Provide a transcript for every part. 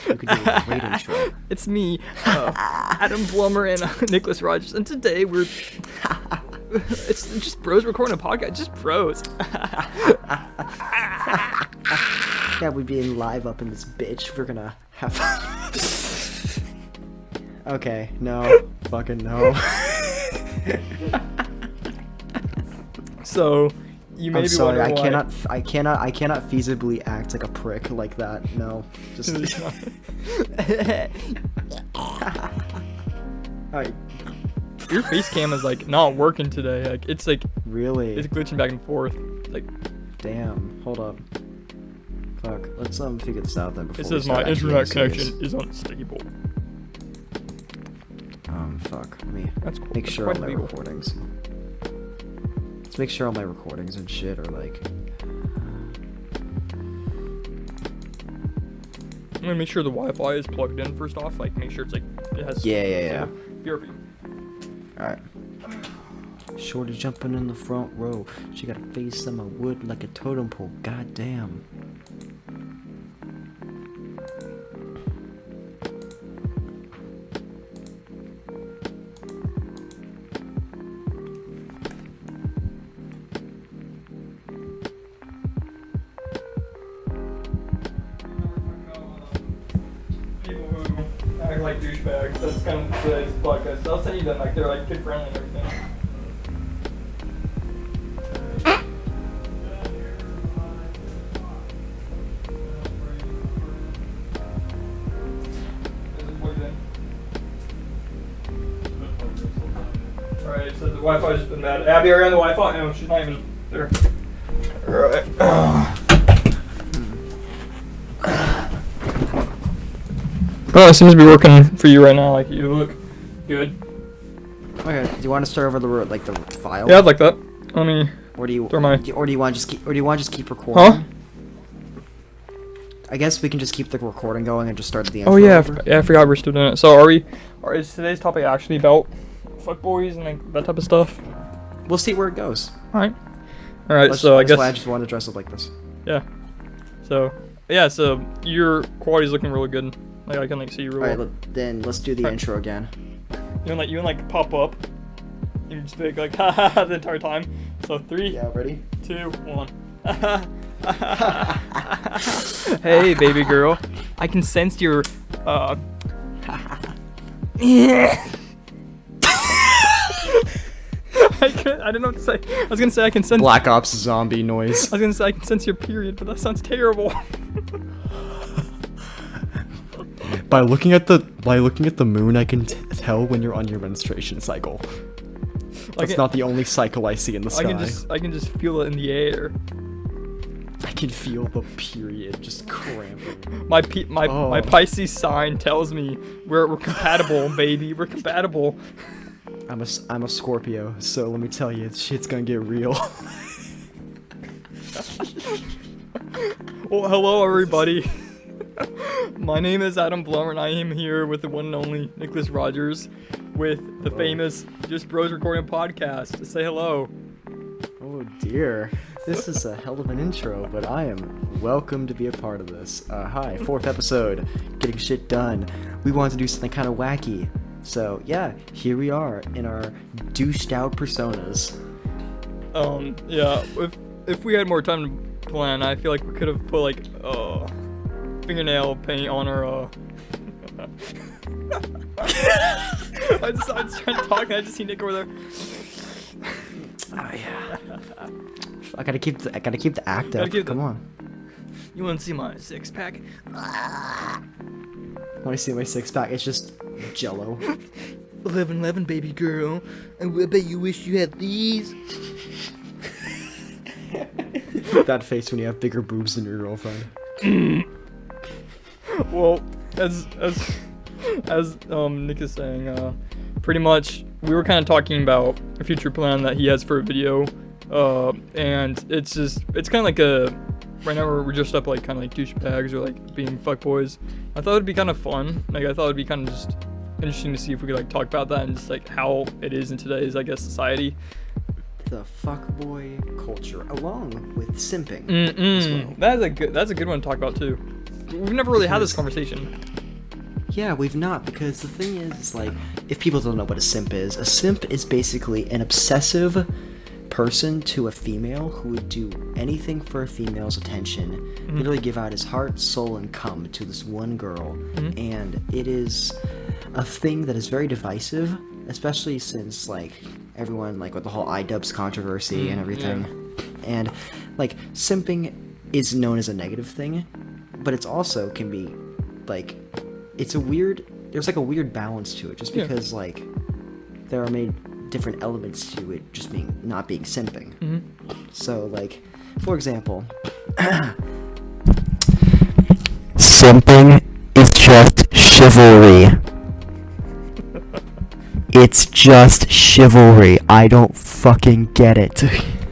You could do a great intro. It's me, Adam Blummer and Nicholas Rogers, and today we're... it's just bros recording a podcast, just bros. Yeah, we're being live up in this bitch. We're gonna have... Okay, no. Fucking no. So, you may I'm be sorry, wondering why... I cannot feasibly act like a prick like that. No. Just... Alright. Your face cam is like not working today. Like it's like Really? it's glitching back and forth. Like Damn. Hold up. Fuck. Let's figure this out then before it we says my start actually internet being connection serious. is unstable. Fuck. Let me That's cool. make That's sure all quite my legal. recordings. Let's make sure all my recordings and shit are like. I'm gonna make sure the Wi-Fi is plugged in first off. Like make sure it's like it has. Yeah. BRB. Alright. Shorty jumping in the front row. She got a face on my wood like a totem pole. God damn. People who act like douchebags. That's kind of today's podcast. I'll send you them. Like they're like kid friendly and everything. Alright, so the Wi-Fi's just been bad. Abby, are you on the Wi-Fi? No, she's not even there. Alright. Oh, it seems to be working for you right now. Like, you look good. Okay. Do you want to start over the the file? Yeah, I'd like that. Let me... Or do you? Throw my- Or do you want to just keep recording? Huh? I guess we can just keep the recording going and just start at the end. Oh, yeah, I forgot we're still doing it. So, is today's topic actually about fuckboys and like that type of stuff? We'll see where it goes. Alright. Alright, so I That's why I guess... just wanted to dress up like this. Yeah. So, yeah, so your quality's looking really good. Like, I can, like, see you real Alright, well. then let's do the Alright. intro again. You can, like, pop up. You just be like, ha ha ha, the entire time. So, 3, Yeah, ready? 2, 1. Hey, baby girl. I can sense your, I don't know what to say. I was gonna say I can sense... Black Ops zombie noise. I was gonna say I can sense your period, but that sounds terrible. By looking at the moon, I can tell when you're on your menstruation cycle. That's not the only cycle I see in the sky. I can just feel it in the air. I can feel the period just cramping. My Oh. Pisces sign tells me we're compatible, baby. We're compatible. I'm a Scorpio, so let me tell you, shit's gonna get real. Well, hello everybody. My name is Adam Blummer, and I am here with the one and only Nicholas Rogers, with the famous Just Bros Recording podcast. Say hello. Oh dear, this is a hell of an intro, but I am welcome to be a part of this. Hi, 4th episode, getting shit done. We wanted to do something kind of wacky, so yeah, here we are in our douched out personas. Yeah. If we had more time to plan, I feel like we could have put like fingernail paint on our I just trying to talk and I just see Nick over there. Oh yeah. I gotta keep the act up. Come on. You wanna see my 6-pack? When I see my 6-pack, it's just Jello. 11, baby girl. I bet you wish you had these. That face when you have bigger boobs than your girlfriend. Well, as Nick is saying, pretty much we were kind of talking about a future plan that he has for a video, and it's kind of like right now we're dressed up like kind of like douchebags or like being fuckboys. I thought it'd be kind of fun. Like I thought it'd be kind of just interesting to see if we could like talk about that and just like how it is in today's, I guess, society. The fuckboy culture, along with simping. As well. That's a good one to talk about too. we've never really had this conversation. Yeah, we've not, because the thing is, like, if people don't know what a simp is basically an obsessive person to a female who would do anything for a female's attention, literally give out his heart, soul, and cum to this one girl, and it is a thing that is very divisive, especially since, like, everyone, like, with the whole iDubbbz controversy and everything, and, like, simping is known as a negative thing, but it's also can be, like, there's like a weird balance to it, just because like there are many different elements to it just not being simping. So like, for example, simping is just chivalry. It's just chivalry. I don't fucking get it.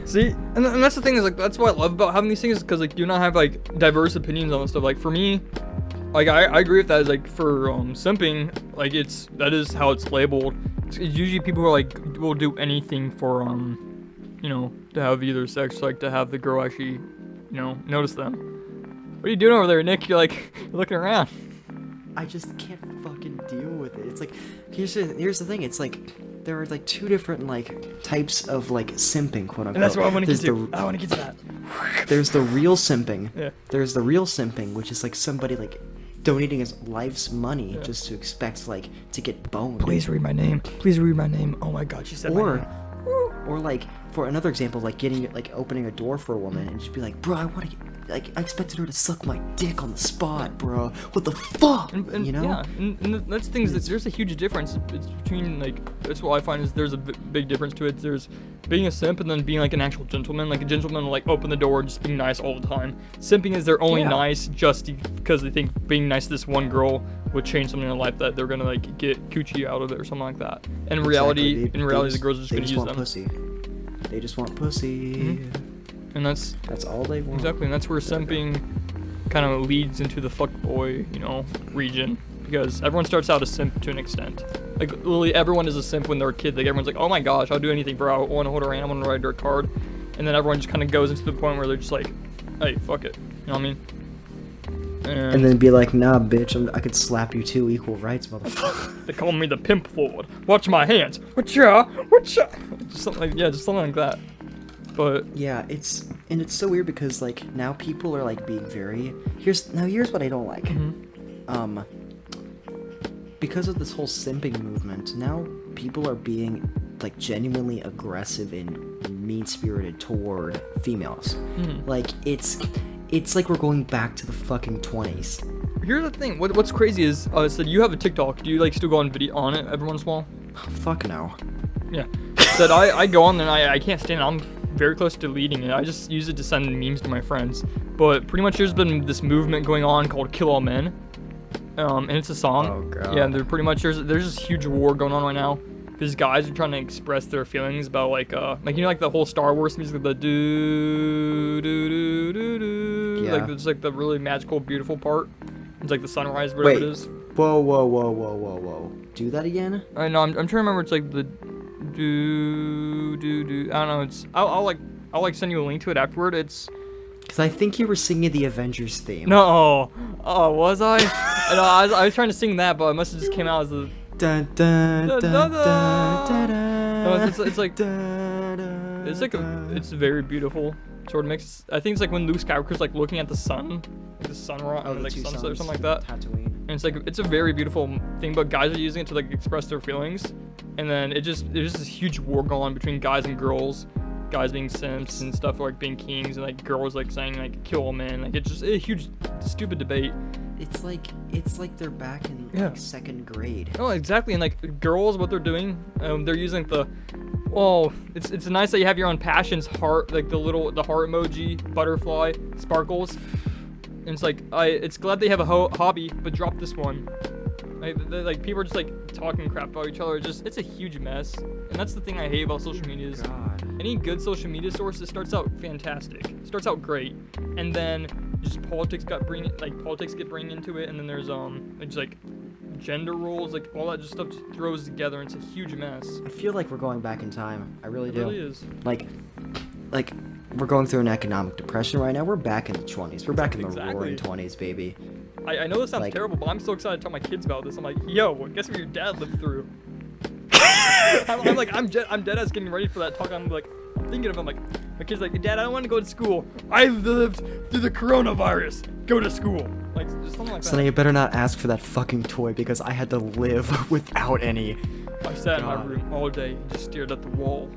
See, and that's the thing is like that's what I love about having these things, because like you not have like diverse opinions on this stuff. Like for me, like I agree with that. Is like for simping, like that is how it's labeled. It's usually people who are like will do anything for you know, to have either sex, like to have the girl actually, you know, notice them. What are you doing over there, Nick? You're like looking around. I just can't fucking deal with it. It's like here's the thing. It's like there are like two different like types of like simping, quote unquote. And that's what I want to get to. I want to get to that. There's the real simping. Yeah. There's the real simping, which is like somebody like donating his life's money just to expect like to get boned. Please read my name. Please read my name. Oh my god, she said my name. Or like for another example, like opening a door for a woman and just be like, bro, I want to get, like, I expected her to suck my dick on the spot, bro. What the fuck? And you know? Yeah, and that's things that there's a huge difference between, like, that's what I find is there's a big difference to it. There's being a simp and then being, like, an actual gentleman. Like, a gentleman will, like, open the door and just being nice all the time. Simping is they're only nice just because they think being nice to this one girl would change something in their life, that they're gonna, like, get coochie out of it or something like that. And in reality, the girls are just gonna use them. Pussy. They just want pussy. And that's all they want. Exactly, and that's where simping kind of leads into the fuckboy, you know, region. Because everyone starts out a simp to an extent. Like, literally everyone is a simp when they're a kid. Like, everyone's like, oh my gosh, I'll do anything for her. I want to hold her hand, I want to ride her card. And then everyone just kind of goes into the point where they're just like, hey, fuck it. You know what I mean? And then be like, nah, bitch, I could slap you too. Equal rights, motherfucker. They call me the pimp lord. Watch my hands. Whatcha? Just something like that. But yeah, it's so weird because like now people are like being very here's what I don't like. Because of this whole simping movement, now people are being like genuinely aggressive and mean-spirited toward females. Like it's like we're going back to the fucking 20s. Here's the thing. What's crazy is so you have a TikTok. Do you like still go on video on it every once in a while? Fuck no. Yeah. That I go on and I can't stand it. I'm very close to deleting it. I just use it to send memes to my friends. But pretty much there's been this movement going on called Kill All Men. And it's a song. Oh god. Yeah, and they're pretty much there's this huge war going on right now. These guys are trying to express their feelings about like you know, like the whole Star Wars music, the do do do do do. Yeah. Like it's like the really magical, beautiful part. It's like the sunrise, whatever it is. Whoa. Do that again? I know. I'm trying to remember. It's like the do do do. I don't know. It's I'll like send you a link to it afterward. It's because I think you were singing the Avengers theme. No. Oh, was I? No, I was trying to sing that, but it must have just came out as the. Dun, dun, dun, dun, dun, dun, no, it's like it's very beautiful. Sort of makes. I think it's like when Luke Skywalker's like looking at the sun, like the sunrise, or like sunset or something like that. Tatooine. And it's like it's a very beautiful thing, but guys are using it to like express their feelings, and then there's just this huge war going on between guys and girls, guys being simps and stuff, like being kings, and like girls like saying like kill all men. Like it's just a huge stupid debate. It's like they're back in like second grade. Oh, exactly. And like girls, what they're doing, they're using it's nice that you have your own passions heart, like the heart emoji, butterfly, sparkles. And it's like it's glad they have a hobby, but drop this one. Like people are just like talking crap about each other. It's a huge mess, and that's the thing I hate about social media. Is any good social media source, it starts out fantastic, starts out great, and then just politics get bring into it, and then there's just like gender roles, like all that just stuff just throws together, and it's a huge mess. I feel like we're going back in time. I really do. It really is. Like we're going through an economic depression right now. We're back in the 20s. We're back in the roaring 20s, baby. I know this sounds Like- terrible, but I'm so excited to tell my kids about this. I'm like, yo, guess what your dad lived through? I'm dead ass getting ready for that talk. I'm thinking of him, like, my kid's like, Dad, I don't want to go to school. I lived through the coronavirus. Go to school. Like, just something like So that. now you better not ask for that fucking toy because I had to live without any. I sat in my God. room all day and just stared at the wall.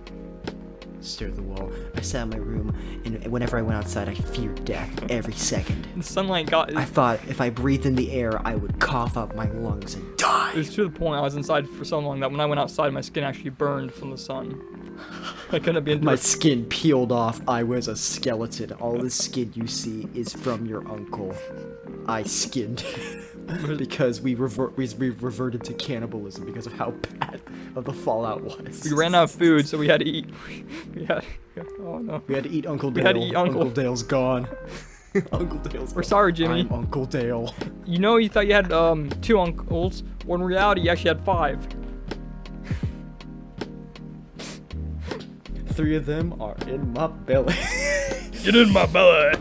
Stare at the wall. I sat in my room, and whenever I went outside, I feared death every second. And the sunlight got. I thought if I breathed in the air, I would cough up my lungs and die. It was to the point I was inside for so long that when I went outside, my skin actually burned from the sun. I couldn't be My indoors. skin peeled off. I was a skeleton. All the skin you see is from your uncle. I skinned because we reverted to cannibalism because of how bad of the fallout was. We ran out of food, so we had to eat. Oh no. We had to eat Uncle Dale. We had to eat Uncle. Uncle Dale's gone. Uncle Dale's We're gone. sorry, Jimmy. I'm Uncle Dale. You know, you thought you had 2 uncles, when in reality you actually had 5. 3 of them are in my belly. Get in my belly.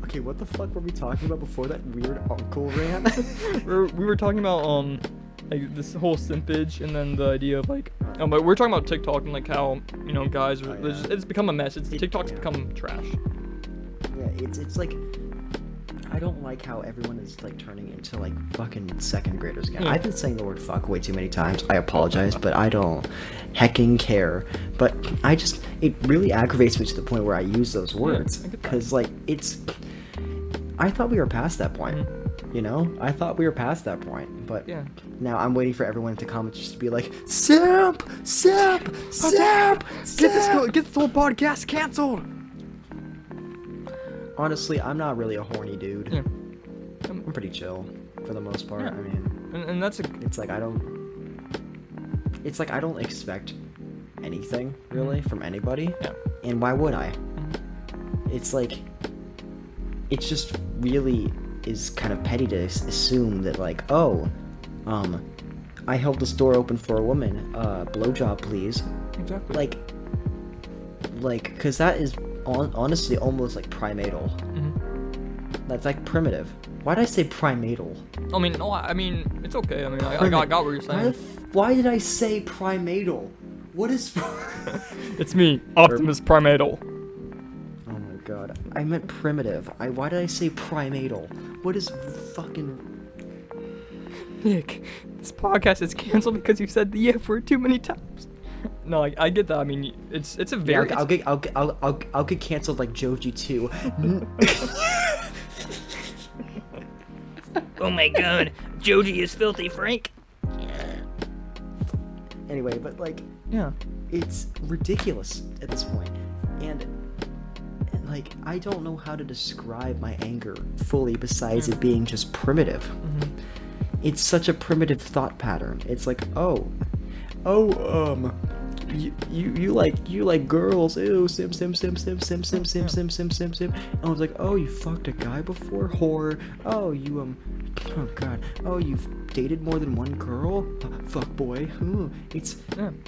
Okay, what the fuck were we talking about before that weird uncle ran? We were talking about like this whole simpage, and then the idea of like but we're talking about TikTok and like how guys are, Oh, yeah. it's become a mess. TikTok's yeah. become trash. Yeah, it's like I don't like how everyone is like turning into like fucking second graders again. Yeah. I've been saying the word fuck way too many times. I apologize, but I don't hecking care. But it really aggravates me to the point where I use those words I get that. because like I thought we were past that point. You know, I thought we were past that point, but Yeah. now I'm waiting for everyone to comment just to be like, simp, simp, simp, simp. Get this whole podcast canceled. Honestly, I'm not really a horny dude. Yeah. I'm pretty chill for the most part. Yeah. I mean, And that's it's like I don't expect anything really from anybody. Yeah. And why would I? It's like it just really is kind of petty to assume that like, oh, I held this door open for a woman. Blowjob, please. exactly. Like, cause that is honestly almost like primatal. That's like primitive. Why did I say primatal? I mean, no, I mean, it's okay. I mean, I got what you're saying. Why did I say primatal? What is? It's me, Optimus Primatal. Oh my god, I meant primitive. Why did I say primatal? What is fucking? Nick, this podcast is canceled because you said the F word too many times. No, I get that. I mean, it's a very. Yeah, I'll get canceled like Joji too. Oh my god, Joji is filthy Frank. Anyway, but like, Yeah. it's ridiculous at this point, and like I don't know how to describe my anger fully besides it being just primitive. It's such a primitive thought pattern. It's like, you like girls, ew, sim. And I was like, oh, you fucked a guy before, whore. Oh, you oh god, oh, you've dated more than one girl, fuck boy. Ooh. It's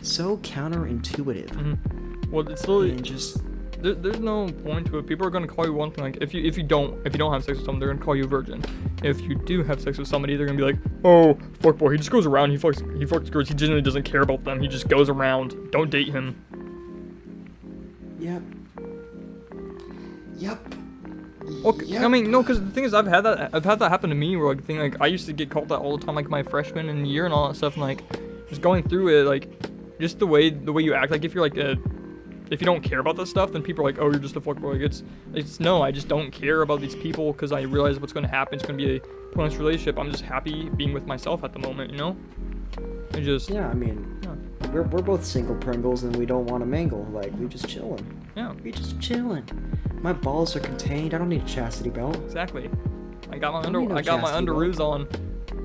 so counterintuitive. Well, it's literally And just there's no point to it. People are gonna call you one thing. Like if you don't have sex with someone, they're gonna call you a virgin. If you do have sex with somebody, they're gonna be like, oh, fuck boy, he just goes around. He fucks girls. He genuinely doesn't care about them. He just goes around. Don't date him. Yep. Okay, Yep. I mean, no, because the thing is, I've had that happen to me. Where like I used to get called that all the time, like my freshman and year and all that stuff, and like just going through it, like just the way you act. Like if you're like if you don't care about this stuff, then people are like, oh, you're just a fuckboy. Like it's no, I just don't care about these people because I realize what's going to happen. It's going to be a pointless relationship. I'm just happy being with myself at the moment, you know? I just Yeah, I mean, we're both single Pringles and we don't want to mingle. Like, we just chilling. Yeah. We just chilling. My balls are contained. I don't need a chastity belt. Exactly. I got my Don't need no I got my chastity underoos on,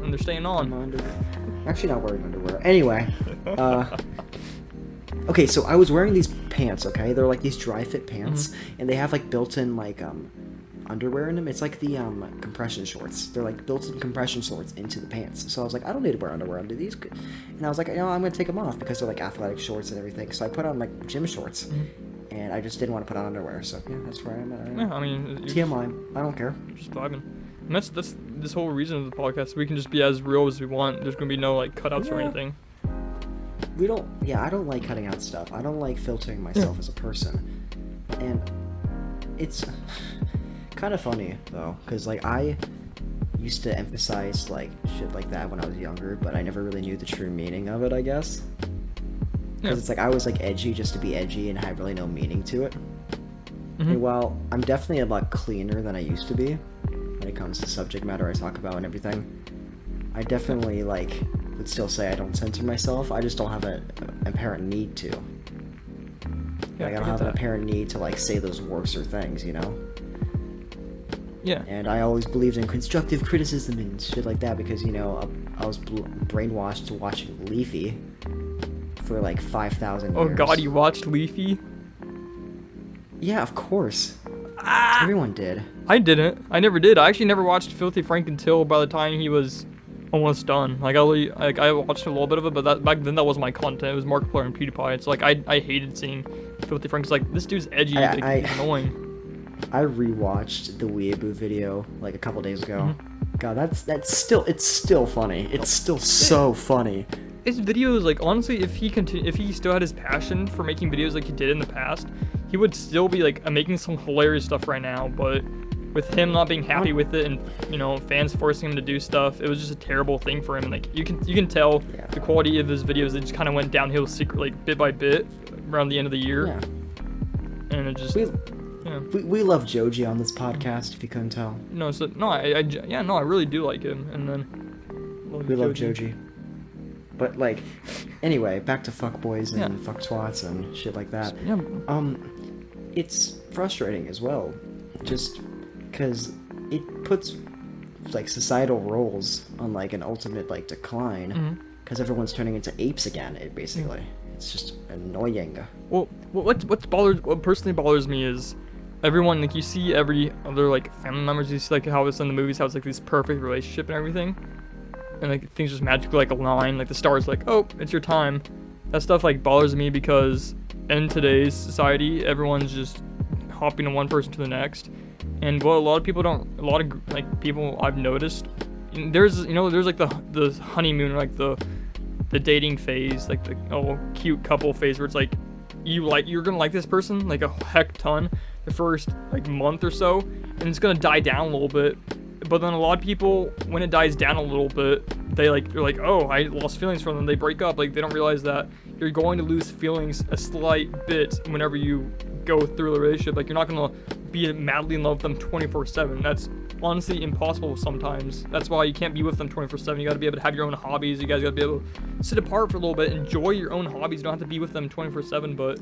and they're staying on. I'm actually not wearing underwear. Anyway, okay, so I was wearing these pants, okay? They're like these dry fit pants, and they have like built-in like underwear in them. It's like the compression shorts. They're like built-in compression shorts into the pants. So I was like, I don't need to wear underwear under these. And I was like, I'm gonna take them off because they're like athletic shorts and everything. So I put on like gym shorts, and I just didn't want to put on underwear. So yeah, that's where I'm at right now. Yeah, I mean, TMI. I don't care. you're just vibing. And that's this whole reason of the podcast. We can just be as real as we want. There's gonna be no like cutouts or anything. I don't like cutting out stuff. I don't like filtering myself as a person. And it's kind of funny though, because like I used to emphasize like shit like that when I was younger, but I never really knew the true meaning of it, I guess. Because it's like I was like edgy just to be edgy and had really no meaning to it. And while I'm definitely a lot cleaner than I used to be when it comes to subject matter I talk about and everything, I definitely like would still say I don't censor myself. I just don't have an apparent need to. Like I don't have an apparent need to like say those worser things, you know? Yeah. And I always believed in constructive criticism and shit like that because, you know, I was brainwashed to watching Leafy for like 5,000 years. Oh god, you watched Leafy? Yeah, of course. Everyone did. I didn't. I never did. I actually never watched Filthy Frank until by the time he was almost done. Like I watched a little bit of it, but back then that was my content. It was Markiplier and PewDiePie. It's like I hated seeing Filthy Frank. It's like this dude's edgy. He's annoying. I rewatched the Weeaboo video like a couple days ago. God, it's still funny. It's still so funny. His videos, like honestly, if he still had his passion for making videos like he did in the past, he would still be like making some hilarious stuff right now. But with him not being happy with it, and you know, fans forcing him to do stuff, it was just a terrible thing for him. And like you can tell the quality of his videos, it just kind of went downhill, like bit by bit, around the end of the year. Yeah. And it just. We love Joji on this podcast, if you couldn't tell. I really do like him, and then we love Joji. But like, anyway, back to fuckboys and fuck twats and shit like that. Yeah. It's frustrating as well, just because it puts like societal roles on like an ultimate like decline, because everyone's turning into apes again. It's just annoying. Well, what personally bothers me is everyone, like you see every other like family members, you see like how it's in the movies, how it's like this perfect relationship and everything, and like things just magically like align, like the stars like, oh, it's your time. That stuff like bothers me because in today's society, everyone's just hopping from one person to the next, and what a lot of people I've noticed, there's like the honeymoon, like the dating phase, like the cute couple phase where it's like you're gonna like this person like a heck ton the first like month or so, and it's gonna die down a little bit. But then a lot of people, when it dies down a little bit, they're like, oh, I lost feelings for them. They break up. Like they don't realize that you're going to lose feelings a slight bit whenever you go through a relationship. Like you're not gonna be madly in love with them 24/7. That's honestly impossible sometimes. That's why you can't be with them 24/7. You gotta be able to have your own hobbies. You guys gotta be able to sit apart for a little bit, enjoy your own hobbies. You don't have to be with them 24/7, but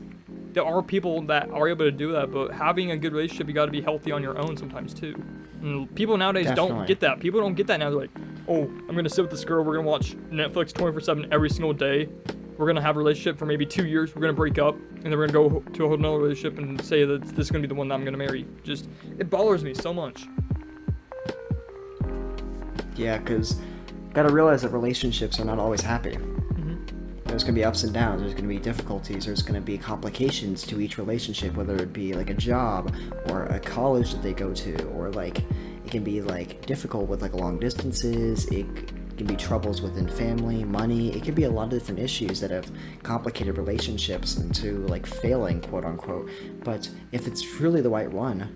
there are people that are able to do that. But having a good relationship, you gotta be healthy on your own sometimes too. And people nowadays don't get that. People don't get that now. They're like, oh, I'm gonna sit with this girl. We're gonna watch Netflix 24/7 every single day. We're gonna have a relationship for maybe 2 years. We're gonna break up, and then we're gonna go to a whole nother relationship and say that this is gonna be the one that I'm gonna marry. Just, it bothers me so much. Yeah, because gotta realize that relationships are not always happy. There's going to be ups and downs, there's going to be difficulties, there's going to be complications to each relationship, whether it be like a job or a college that they go to, or like it can be like difficult with like long distances, it can be troubles within family, money, it can be a lot of different issues that have complicated relationships into like failing, quote unquote. But if it's truly the right one,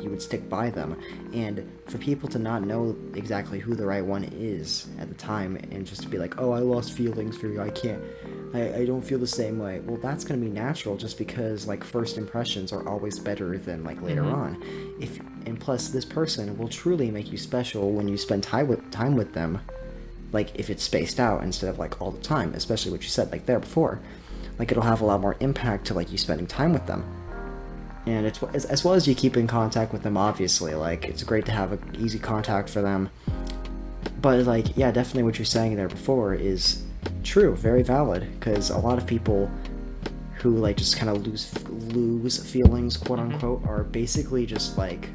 you would stick by them. And for people to not know exactly who the right one is at the time, and just to be like, oh, I lost feelings for you, I don't feel the same way. Well, that's going to be natural, just because like first impressions are always better than like later on. And plus, this person will truly make you special when you spend time with them, like if it's spaced out instead of like all the time, especially what you said like there before. Like it'll have a lot more impact to like you spending time with them. And it's as well as you keep in contact with them, obviously. Like, it's great to have an easy contact for them. But, like, yeah, definitely what you're saying there before is true, very valid. Because a lot of people who, like, just kind of lose feelings, quote-unquote, are basically just, like,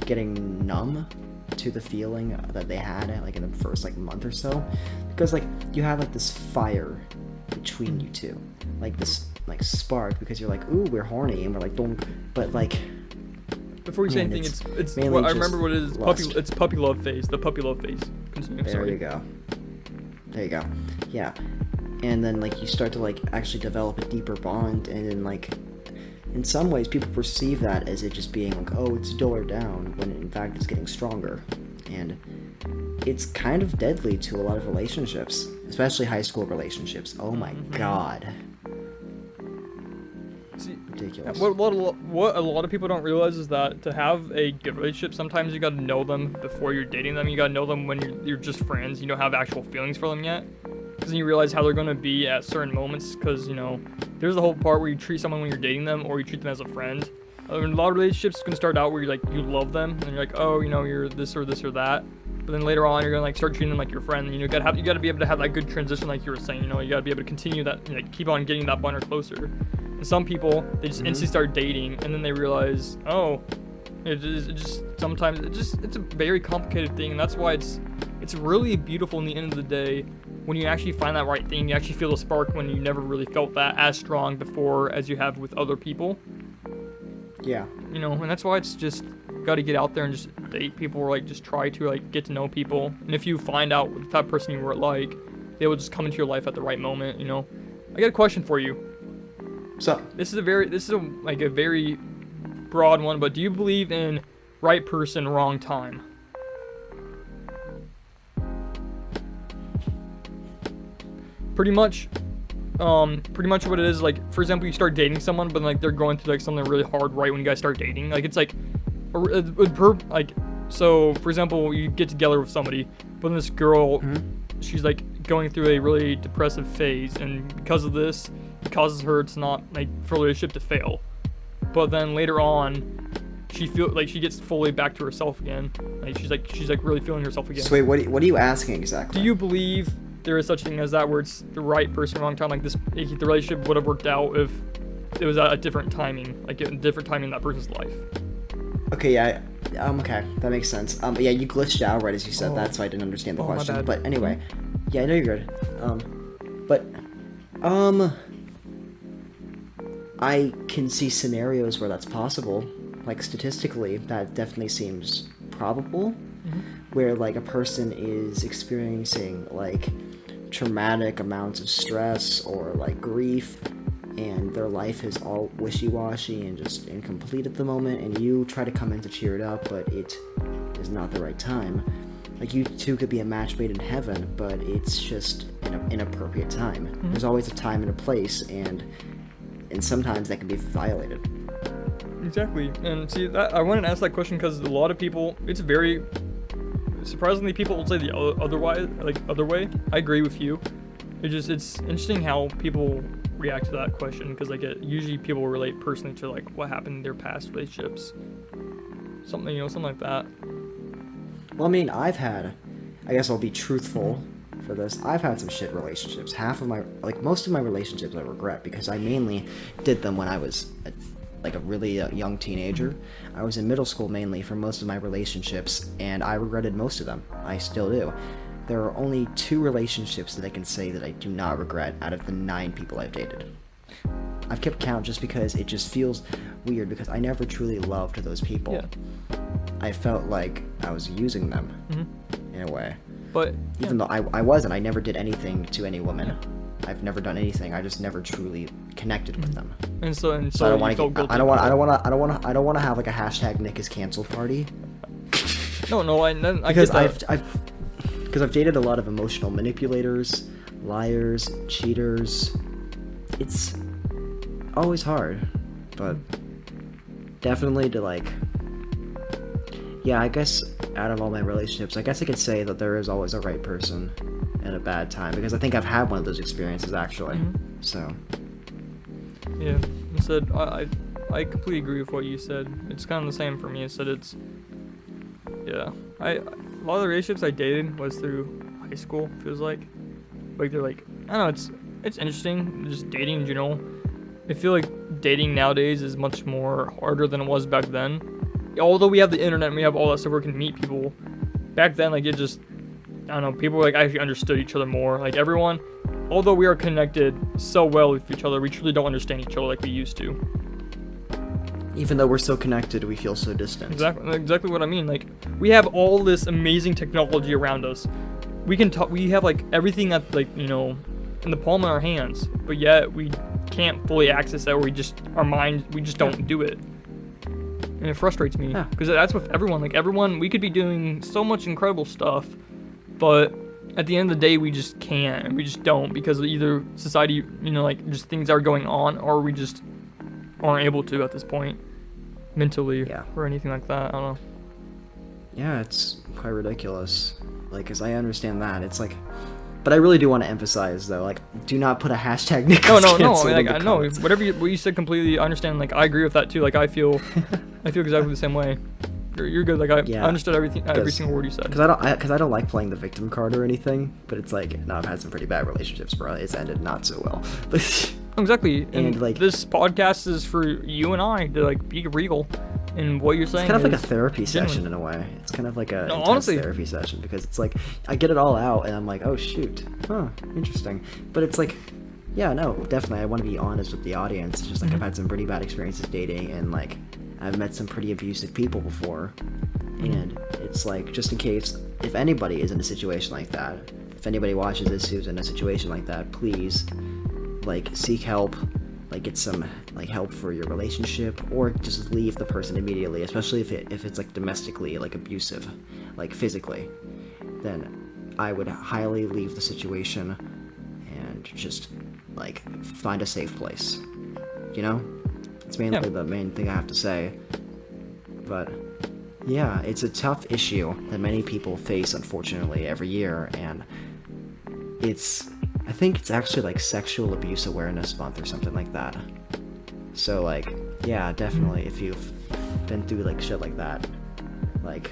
getting numb to the feeling that they had, like, in the first, like, month or so. Because, like, you have, like, this fire between you two. Like, this like spark, because you're like, ooh, we're horny, and we're like, don't, but like before you say And anything, it's mainly what I just remember what it is. lust. It's puppy love phase. The puppy love phase. Continue. There Sorry. you go. There you go. Yeah. And then like you start to like actually develop a deeper bond, and then like in some ways people perceive that as it just being like, oh, it's duller down, when in fact it's getting stronger. And it's kind of deadly to a lot of relationships, especially high school relationships. Oh my god. See, Ridiculous. what a lot of people don't realize is that to have a good relationship, sometimes you gotta know them before you're dating them. You gotta know them when you're just friends. You don't have actual feelings for them yet. Because then you realize how they're gonna be at certain moments. Because, you know, there's the whole part where you treat someone when you're dating them, or you treat them as a friend. A lot of relationships are gonna start out where you love them, and you're like, oh, you know, you're this or this or that. But then later on, you're gonna like start treating them like your friend. And you gotta be able to have that good transition, like you were saying. You know, you gotta be able to continue that, like, keep on getting that bond closer. And some people, they just instantly start dating, and then they realize, oh, it's a very complicated thing, and that's why it's really beautiful in the end of the day when you actually find that right thing. You actually feel the spark when you never really felt that as strong before as you have with other people. Yeah. You know, and that's why it's just got to get out there and just date people, or like just try to like get to know people. And if you find out what type of person you were like, they will just come into your life at the right moment. You know, I got a question for you. So This is a very broad one, but do you believe in right person, wrong time? Pretty much what it is, like, for example, you start dating someone, but like they're going through like something really hard right when you guys start dating. Like, it's like so for example, you get together with somebody, but then this girl, she's like going through a really depressive phase, and because of this, it causes her to not, like, for a relationship to fail. But then later on, she gets fully back to herself again. Like, she's like really feeling herself again. wait, what are you asking exactly? Do you believe there is such thing as that, where it's the right person, wrong time? Like, the relationship would have worked out if it was at a different timing, like a different time in that person's life. Okay, yeah, okay, that makes sense. Yeah, you glitched out right as you said that, so I didn't understand the Oh, my question. bad. But anyway, yeah, I know you're good. I can see scenarios where that's possible. Like, statistically, that definitely seems probable, where like a person is experiencing like traumatic amounts of stress or like grief, and their life is all wishy-washy and just incomplete at the moment, and you try to come in to cheer it up, but it is not the right time. Like, you two could be a match made in heaven, but it's just an inappropriate time. There's always a time and a place, and sometimes that can be violated. Exactly. And see, that I wanted to ask that question because a lot of people, it's very surprisingly, people will say the other way. I agree with you. It's interesting how people react to that question, because like usually people relate personally to like what happened in their past relationships, something like that. Well, I mean, I guess I'll be truthful for this. I've had some shit relationships. Most of my relationships I regret, because I mainly did them when I was a really young teenager. I was in middle school mainly for most of my relationships, and I regretted most of them. I still do. There are only 2 relationships that I can say that I do not regret out of the 9 people I've dated. I've kept count just because it just feels weird, because I never truly loved those people. Yeah. I felt like I was using them in a way. But Even though I wasn't, I never did anything to any woman. I've never done anything. I just never truly connected with them. and so So I don't you want felt to. guilty. I don't want to have like a hashtag Nick is canceled party. No, I Because get that. I've dated a lot of emotional manipulators, liars, cheaters. It's always hard, but definitely to like. Yeah, I guess out of all my relationships, I guess I could say that there is always a right person at a bad time, because I think I've had one of those experiences actually. So. Yeah, instead, I completely agree with what you said. It's kind of the same for me. Instead, yeah. A lot of the relationships I dated was through high school. Feels like they're like, I don't know. It's interesting, just dating in general. I feel like dating nowadays is much more harder than it was back then. Although we have the internet and we have all that stuff where we can meet people, back then, like, it just, I don't know, people like actually understood each other more. Like, everyone, although we are connected so well with each other, we truly don't understand each other like we used to. Even though we're so connected, we feel so distant. Exactly what I mean. Like, we have all this amazing technology around us. We can talk. We have like everything at like in the palm of our hands, but yet we can't fully access that. Or our mind, we just don't do it, and it frustrates me because that's with everyone. Like everyone, we could be doing so much incredible stuff, but at the end of the day, we just can't, and we just don't because either society, like just things are going on, or we just aren't able to at this point, mentally or anything like that. I don't know. Yeah, it's quite ridiculous. Like, as I understand that, it's like, but I really do want to emphasize though, like, do not put a hashtag Nicholas No. canceled Like, in the I know comments. what you said completely. I understand. Like, I agree with that too. Like, I feel exactly the same way. You're good. Like, I understood everything, every single word you said. Because I don't like playing the victim card or anything. But it's like, no, I've had some pretty bad relationships, bro. It's ended not so well. But exactly. And like, this podcast is for you and I to like be real. And what you're saying it's kind of like a is therapy genuine. session in a way. It's kind of like a intense honestly, therapy session because it's like I get it all out and I'm like, oh shoot, interesting. But it's like, yeah, no, definitely I want to be honest with the audience. It's just like I've had some pretty bad experiences dating and like I've met some pretty abusive people before, and it's like just in case if anybody is in a situation like that, if anybody watches this who's in a situation like that, please like seek help. Like get some like help for your relationship, or just leave the person immediately, especially if it's like domestically like abusive, like physically, then I would highly leave the situation and just like find a safe place. It's mainly the main thing I have to say. But yeah, it's a tough issue that many people face unfortunately every year, and I think it's actually like Sexual Abuse Awareness Month or something like that. So like, yeah, definitely if you've been through like shit like that, like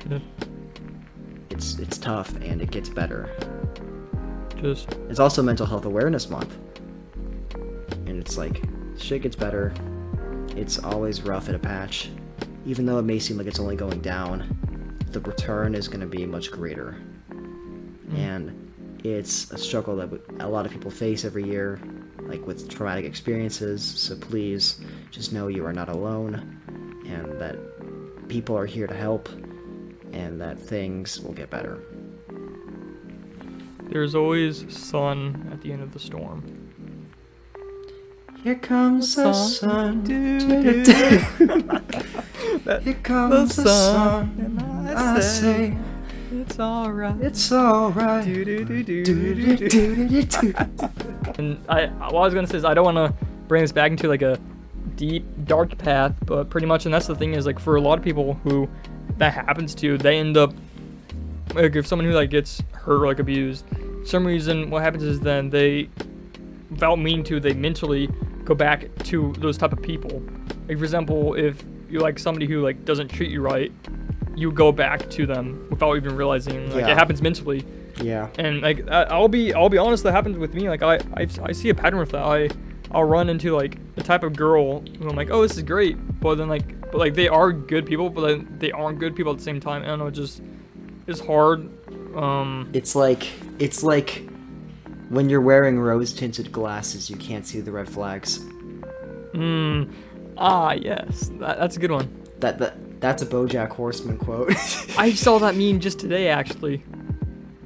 it's tough and it gets better. It's also Mental Health Awareness Month. And it's like, shit gets better. It's always rough at a patch. Even though it may seem like it's only going down, the return is going to be much greater. And it's a struggle that a lot of people face every year, like with traumatic experiences, so please just know you are not alone, and that people are here to help, and that things will get better. There's always sun at the end of the storm. Here comes the sun. Here comes the sun, and I say, it's alright. It's alright. And what I was gonna say is I don't want to bring this back into like a deep, dark path, but pretty much, and that's the thing is like for a lot of people who that happens to, they end up like if someone who like gets hurt or like abused, for some reason what happens is then they, without meaning to, they mentally go back to those type of people. Like for example, if you like somebody who like doesn't treat you right, you go back to them without even realizing. Like it happens mentally. Yeah. And like I'll be honest, that happens with me. Like I see a pattern with that. I'll run into like the type of girl who I'm like, oh, this is great, but then like they are good people, but then they aren't good people at the same time. I don't know, it's hard. It's like when you're wearing rose-tinted glasses, you can't see the red flags. Yes, that's a good one. That's a BoJack Horseman quote. I saw that meme just today, actually.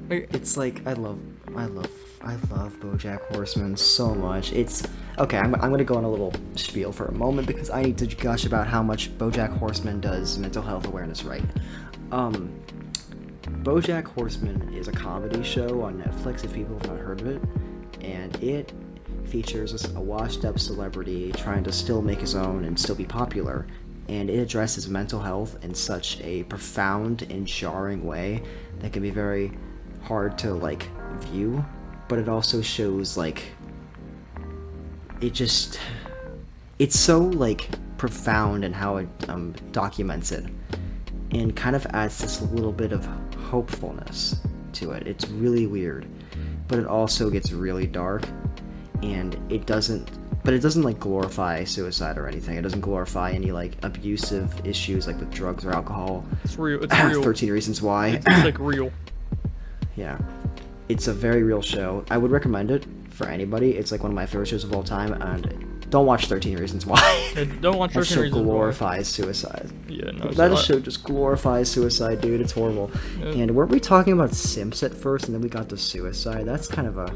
It's like I love BoJack Horseman so much. It's okay. I'm gonna go on a little spiel for a moment because I need to gush about how much BoJack Horseman does mental health awareness right. BoJack Horseman is a comedy show on Netflix if people have not heard of it, and it features a washed-up celebrity trying to still make his own and still be popular. And it addresses mental health in such a profound and jarring way that can be very hard to like view, but it also shows like it's so like profound in how it documents it, and kind of adds this little bit of hopefulness to it. It's really weird, but it also gets really dark, and it doesn't like glorify suicide or anything. It doesn't glorify any like abusive issues like with drugs or alcohol. It's real. It's real. 13 Reasons Why. It's like real. Yeah. It's a very real show. I would recommend it for anybody. It's like one of my favorite shows of all time, and don't watch 13 Reasons Why. Yeah, don't watch That 13 show Reasons Why. glorifies suicide. Yeah, no. That show just glorifies suicide, dude. It's horrible. Yeah. And weren't we talking about simps at first, and then we got to suicide? That's kind of a...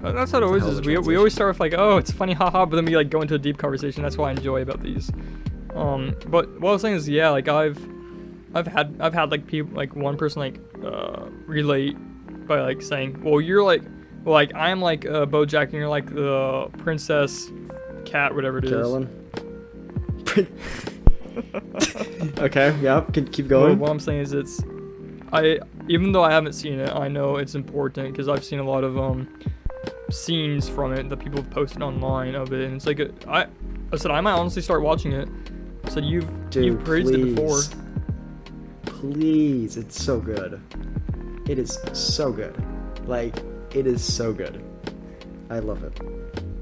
That's how it always hell of is. a We always transition. start with like, oh, it's funny, haha, but then we like go into a deep conversation. That's what I enjoy about these. But what I was saying is, yeah, like I've had like people, like one person like relate by like saying, well, you're like, well, like I'm like BoJack, and you're like the princess cat, whatever it is. Carolyn? Okay, yeah, keep Well, going. what I'm saying is even though I haven't seen it, I know it's important because I've seen a lot of scenes from it that people have posted online of it, and it's like I said I might honestly start watching it. I said you've praised it before. Please, it's so good. It is so good. Like, it is so good. I love it.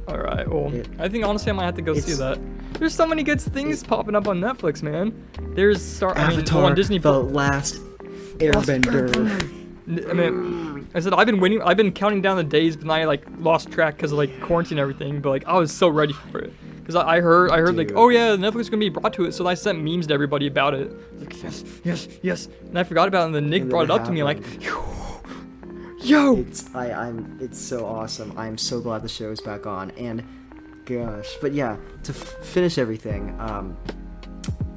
All right, well, I think honestly I might have to go see that. There's so many good things popping up on Netflix, man. There's Avatar, on Disney. The Last Airbender. I mean, I said I've been counting down the days, but then I like lost track because of like quarantine and everything. But like I was so ready for it because I heard like, Dude. oh yeah, Netflix is gonna be brought to it. So I sent memes to everybody about it. Like yes, and I forgot about it. And then Nick And then brought it it up to me. I'm like, happened. yo. It's so awesome. I'm so glad the show is back on. And gosh, but yeah, to finish everything,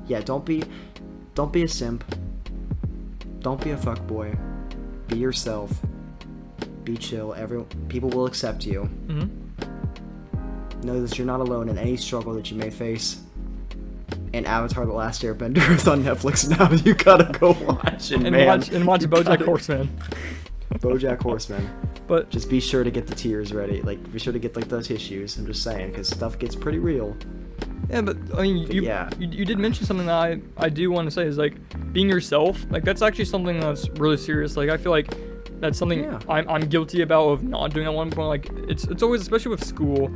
yeah, don't be a simp. Don't be a fuckboy. Be yourself. Be chill. People will accept you. Know that you're not alone in any struggle that you may face. And Avatar: The Last Airbender is on Netflix now. You gotta go watch it, man. Watch You BoJack gotta- Horseman. BoJack Horseman. But Just be sure to get the tears ready. Like, be sure to get like the tissues. I'm just saying, because stuff gets pretty real. yeah, but I mean, you did mention something that I do want to say is like being yourself. Like that's actually something that's really serious. Like I feel like that's something I'm guilty about of not doing at one point. Like it's always, especially with school,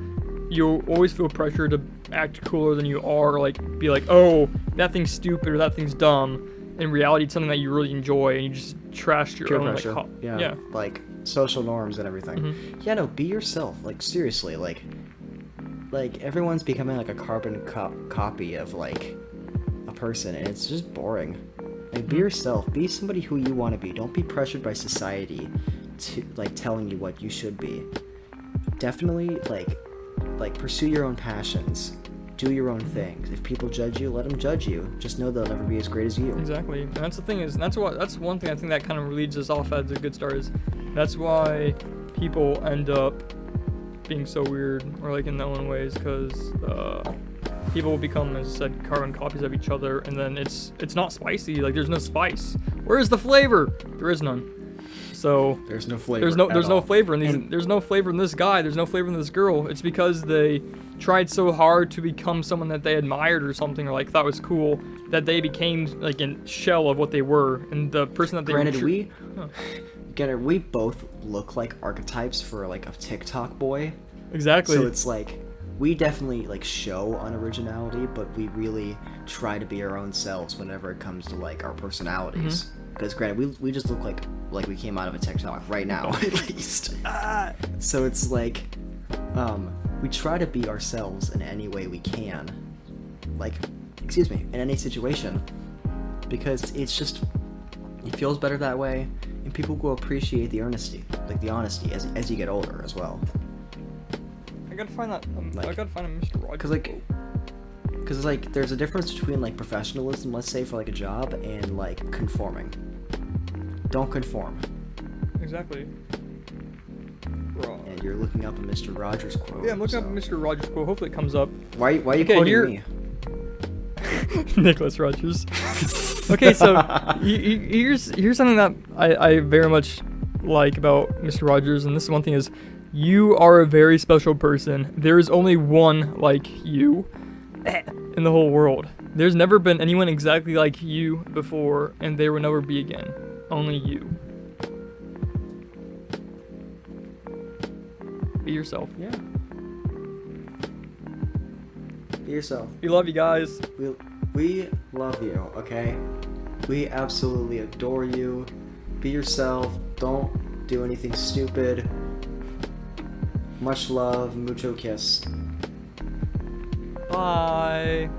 you always feel pressure to act cooler than you are. Or like be like, oh, that thing's stupid or that thing's dumb. In reality, it's something that you really enjoy, and you just trashed your Peer own pressure. like yeah. Like social norms and everything. Yeah, no, be yourself. Like seriously, like everyone's becoming like a carbon copy of like a person, and it's just boring. Like be yourself. Be somebody who you want to be. Don't be pressured by society to like telling you what you should be. Definitely like pursue your own passions. Do your own things. If people judge you, let them judge you. Just know they'll never be as great as you. Exactly, and that's the thing is, that's one thing I think that kind of leads us off as a good start is, that's why people end up being so weird or like in their own ways, because people will become, as I said, carbon copies of each other, and then it's not spicy. Like there's no spice. Where's the flavor? There is none. So There's no flavor. there's no flavor in these. There's no flavor in this guy. There's no flavor in this girl. It's because they tried so hard to become someone that they admired or something, or like thought was cool, that they became like a shell of what they were, and the person that they Granted, were. we both look like archetypes for like a TikTok boy. Exactly. So it's like we definitely like show unoriginality, but we really try to be our own selves whenever it comes to like our personalities. Because granted, we just look like we came out of a TikTok right now, at least. So it's like, we try to be ourselves in any way we can. Like, in any situation. Because it feels better that way, and people will appreciate the honesty as you get older as well. I gotta find that. I gotta find a Mr. Rogers. Because like there's a difference between like professionalism, let's say for like a job, and like conforming. Don't conform. Exactly. And you're looking up a Mr. Rogers quote. Yeah, I'm looking up Mr. Rogers quote. Hopefully it comes up. Why are you Okay, quoting me? Nicholas Rogers. Okay, so here's something that I very much like about Mr. Rogers, and this is one thing is, you are a very special person. There is only one like you in the whole world. There's never been anyone exactly like you before, and there will never be again. Only you. Be yourself. Yeah. Be yourself. We love you guys. We love you, okay? We absolutely adore you. Be yourself. Don't do anything stupid. Much love. Mucho kiss. Bye.